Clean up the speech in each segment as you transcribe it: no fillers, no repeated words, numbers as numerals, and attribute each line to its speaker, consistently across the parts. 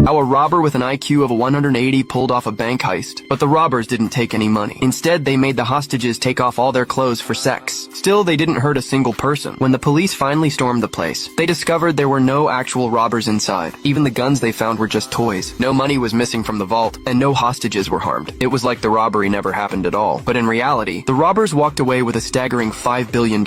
Speaker 1: How a robber with an IQ of 180 pulled off a bank heist, but the robbers didn't take any money. Instead, they made the hostages take off all their clothes for sex. Still, they didn't hurt a single person. When the police finally stormed the place, they discovered there were no actual robbers inside. Even the guns they found were just toys. No money was missing from the vault, and no hostages were harmed. It was like the robbery never happened at all. But in reality, the robbers walked away with a staggering $5 billion.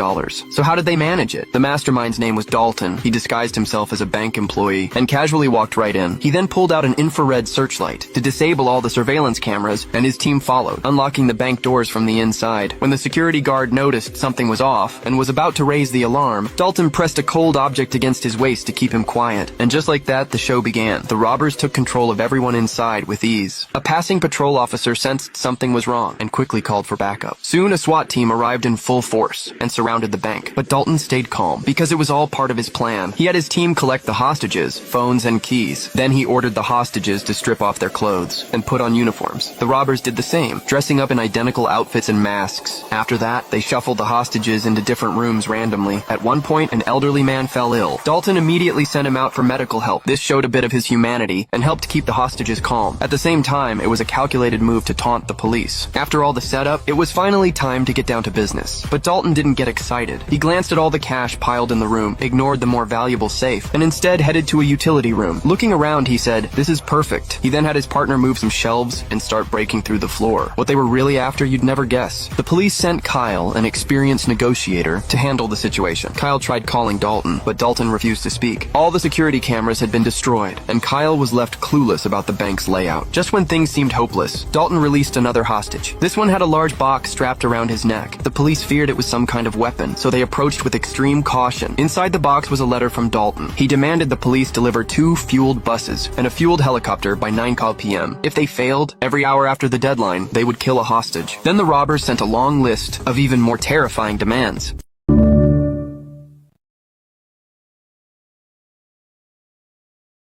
Speaker 1: So how did they manage it? The mastermind's name was Dalton. He disguised himself as a bank employee and casually walked right in. He then pulled out an infrared searchlight to disable all the surveillance cameras, and his team followed, unlocking the bank doors from the inside. When the security guard noticed something was off and was about to raise the alarm, Dalton pressed a cold object against his waist to keep him quiet. And just like that, the show began. The robbers took control of everyone inside with ease. A passing patrol officer sensed something was wrong and quickly called for backup. Soon, a SWAT team arrived in full force and surrounded the bank. But Dalton stayed calm because it was all part of his plan. He had his team collect the hostages, phones, and keys. Then he ordered the hostages to strip off their clothes and put on uniforms. The robbers did the same, dressing up in identical outfits and masks. After that, they shuffled the hostages into different rooms randomly. At one point, an elderly man fell ill. Dalton immediately sent him out for medical help. This showed a bit of his humanity and helped keep the hostages calm. At the same time, it was a calculated move to taunt the police. After all the setup, it was finally time to get down to business. But Dalton didn't get excited. He glanced at all the cash piled in the room, ignored the more valuable safe, and instead headed to a utility room. Looking around, he said, "This is perfect." He then had his partner move some shelves and start breaking through the floor. What they were really after, you'd never guess. The police sent Kyle, an experienced negotiator, to handle the situation. Kyle tried calling Dalton, but Dalton refused to speak. All the security cameras had been destroyed, and Kyle was left clueless about the bank's layout. Just when things seemed hopeless, Dalton released another hostage. This one had a large box strapped around his neck. The police feared it was some kind of weapon, so they approached with extreme caution. Inside the box was a letter from Dalton. He demanded the police deliver 2 fueled buses and a fueled helicopter by 9 p.m. If they failed, every hour after the deadline, they would kill a hostage. Then the robbers sent a long list of even more terrifying demands.